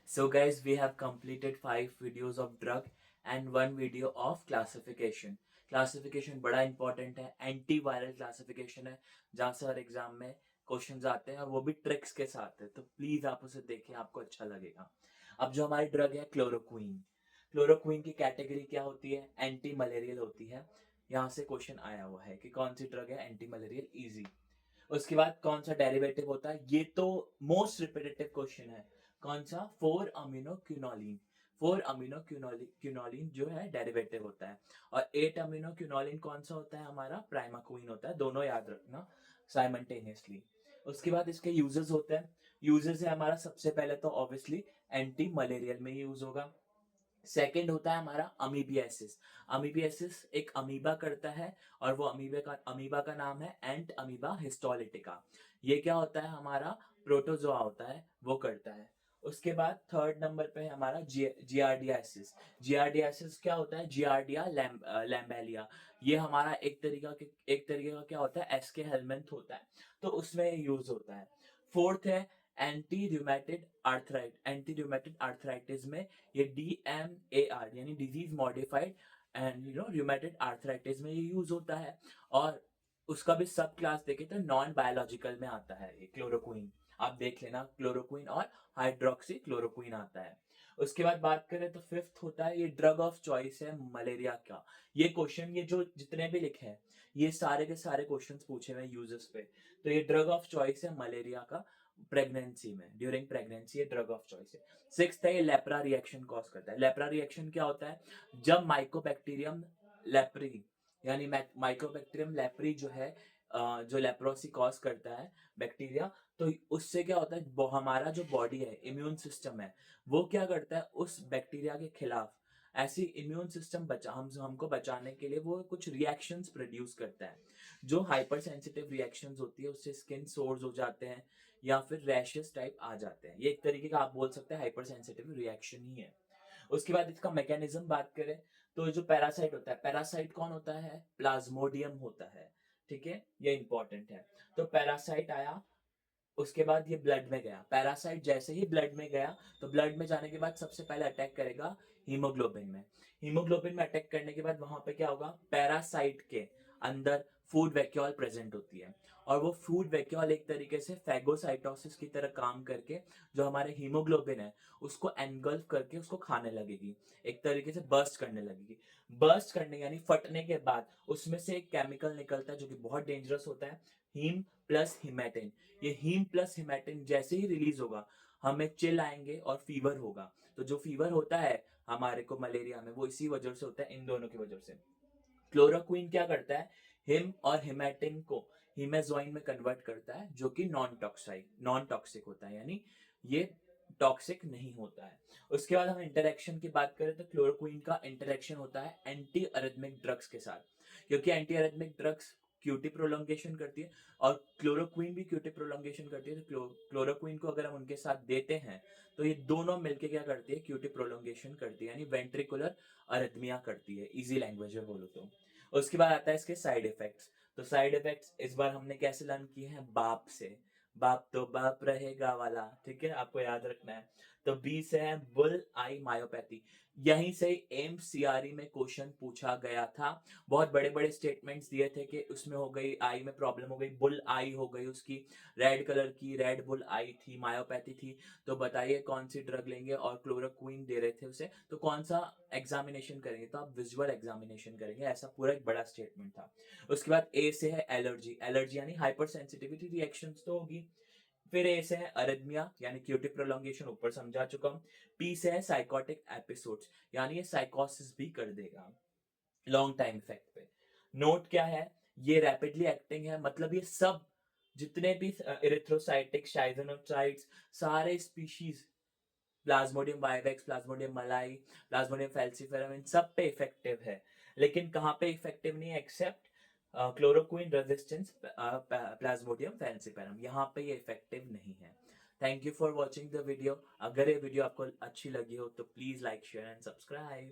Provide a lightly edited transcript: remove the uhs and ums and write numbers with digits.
So guys, we have completed 5 videos of drug and 1 video of classification. Classification बड़ा important है, anti viral classification है जहाँ से हर exam में क्वेश्चंस आते हैं और वो भी ट्रिक्स के साथ है, तो प्लीज आप उसे देखें, आपको अच्छा लगेगा। अब जो हमारी ड्रग है क्लोरोक्वीन, क्लोरोक्वीन की कैटेगरी क्या होती है? एंटी मलेरियल होती है। यहाँ से क्वेश्चन आया हुआ है कि कौन सी ड्रग है एंटी मलेरियल, इजी। उसके बाद कौन सा डेरिवेटिव होता है? ये तो मोस्ट रिपीटेटिव क्वेश्चन है। कौन सा? 4 अमीनो क्यूनोलिन। 4 अमीनो क्यूनोलिन जो है डेरिवेटिव होता है। और 8 अमीनो क्यूनोलिन कौन सा होता है? हमारा प्राइमाक्वीन होता है। दोनों याद रखना साइमल्टेनियसली। उसके बाद इसके यूजेस होते हैं। यूजेस है हमारा, सबसे पहले तो ऑब्वियसली एंटी मलेरियल में यूज होगा। सेकेंड होता है हमारा अमीबियासिस। अमीबियासिस एक अमीबा करता है और वो अमीबा का नाम है एंट अमीबा हिस्टोलिटिका। ये क्या होता है? हमारा प्रोटोजोआ होता है, वो करता है। उसके बाद थर्ड नंबर पे है हमारा जियार्डियासिस। जियार्डियासिस क्या होता है? जियार्डिया लैम्बेलिया। ये हमारा एक तरीका का क्या होता है? एसके हेलमिंथ होता है, तो उसमें यूज होता है। फोर्थ है anti rheumatoid arthritis. Anti rheumatoid arthritis में ये DMAR यानी disease modified and rheumatoid arthritis में ये यूज होता है। और उसका भी सब क्लास देखे तो नॉन बायोलॉजिकल में आता है ये क्लोरोक्वीन। आप देख लेना, क्लोरोक्वीन और हाइड्रोक्सी क्लोरोक्वीन आता है। उसके बाद बात करें तो फिफ्थ होता है, ये ड्रग ऑफ चॉइस है मलेरिया का। ये क्वेश्चन, ये जो जितने भी लिखे हैं, ये सारे के सारे क्वेश्चंस पूछे हुए यूजर्स पे। तो ये ड्रग ऑफ चॉइस है मलेरिया का। प्रेगनेंसी में, ड्यूरिंग प्रेगनेंसी, ये ड्रग ऑफ चॉइस है। सिक्स्थ है, ये लेप्रा रिएक्शन कॉज करता है। लेप्रा रिएक्शन क्या होता है? जब माइकोबैक्टीरियम लेप्री यानी माइकोबैक्टीरियम लेप्री जो है, जो लेप्रोसी कॉज करता है बैक्टीरिया, तो उससे क्या होता है? हमारा जो बॉडी है, इम्यून सिस्टम है, वो क्या करता है? उस बैक्टीरिया के खिलाफ ऐसी इम्यून सिस्टम हमको बचाने के लिए वो कुछ रिएक्शंस प्रोड्यूस करता है। जो हाइपर सेंसिटिव रिएक्शंस होती है, उससे स्किन सोर्स हो जाते हैं या फिर रैशेस टाइप आ जाते हैं। ये एक तरीके का आप बोल सकते हैं हाइपर सेंसिटिव रिएक्शन ही है। उसके बाद इसका मैकेनिज्म बात करें तो जो पैरासाइट होता है, पैरासाइट कौन होता है? प्लाज्मोडियम होता है। ठीक है, ये इंपॉर्टेंट है। तो पैरासाइट आया, उसके बाद ये ब्लड में गया। पैरासाइट जैसे ही ब्लड में गया, तो ब्लड में जाने के बाद सबसे पहले अटैक करेगा हीमोग्लोबिन में। हीमोग्लोबिन में अटैक करने के बाद वहां पे क्या होगा? पैरासाइट के अंदर फूड वैक्यूल प्रेजेंट होती है, और वो फूड वैक्यूल एक तरीके से फैगोसाइटोसिस की तरह काम करके जो हमारे हीमोग्लोबिन है उसको एनगल्फ करके उसको खाने लगेगी, एक तरीके से बर्स्ट करने लगेगी। बर्स्ट करने यानी फटने के बाद उसमें से एक केमिकल निकलता है जो कि बहुत डेंजरस होता है, हीम प्लस हिमेटिन। ये हीम प्लस हिमेटिन जैसे ही रिलीज होगा, हमें चिल आएंगे और फीवर होगा। तो जो फीवर होता है हमारे को मलेरिया में, वो इसी वजह से होता है, इन दोनों की वजह से। क्लोरोक्वीन क्या करता है? हिम और हिमेटिन को हिमेजोइन में कन्वर्ट करता है, जो कि नॉन टॉक्सिक होता है, यानी ये टॉक्सिक नहीं होता है। उसके बाद हम इंटरेक्शन की बात करें तो क्लोरोक्वीन का इंटरेक्शन होता है एंटी अरिथमिक ड्रग्स के साथ, क्योंकि anti arrhythmic drugs QT prolongation करती है और क्लोरोक्वीन भी क्यूटी प्रोलॉन्गेशन करती है। तो क्लोरोक्वीन को अगर हम उनके साथ देते हैं तो ये दोनों मिलके क्या करती है? क्यूटी प्रोलॉन्गेशन करती है, यानी वेंट्रिकुलर अरिथमिया करती है, इजी लैंग्वेज में बोलो तो। उसके बाद आता है इसके साइड इफेक्ट्स। तो साइड इफेक्ट्स इस बार हमने कैसे लर्न किए हैं? बाप से। बाप तो बाप रहेगा वाला, ठीक है, आपको याद रखना है। तो बी से है बुल आई मायोपैथी। यहीं से एम्स सीआरई में क्वेश्चन पूछा गया था। बहुत बड़े बड़े स्टेटमेंट्स दिए थे कि उसमें हो गई, आई में प्रॉब्लम हो गई, बुल आई हो गई उसकी, रेड कलर की रेड बुल आई थी, मायोपैथी थी। तो बताइए कौन सी ड्रग लेंगे, और क्लोरोक्वीन दे रहे थे उसे, तो कौन सा एग्जामिनेशन करेंगे? तो आप विजुअल एग्जामिनेशन करेंगे, ऐसा पूरा एक बड़ा स्टेटमेंट था। उसके बाद ए से है एलर्जी। एलर्जी यानी हाइपर सेंसिटिविटी रिएक्शंस तो होगी। फिर ए से है अरिथमिया यानी क्यूटी प्रोलॉन्गेशन, ऊपर समझा चुका हूं। पी से है साइकोटिक एपिसोड्स, यानी ये साइकोसिस भी कर देगा लॉन्ग टाइम इफेक्ट पे। नोट क्या है? ये रैपिडली एक्टिंग है, मतलब ये सब जितने भी इरिथ्रोसाइटिक शाइजोनोसाइट्स, सारे स्पीशीज, प्लाज्मोडियम वाइवेक्स, प्लाज्मोडियम मलाई, प्लाज्मोडियम फैल्सिफेरम, इन सब पे इफेक्टिव है। लेकिन कहाँ पे इफेक्टिव नहीं है? Except chloroquine resistance plasmodium falciparum, यहाँ पे ये इफेक्टिव नहीं है। Thank you for watching the video. अगर ये वीडियो आपको अच्छी लगी हो तो please like share and subscribe.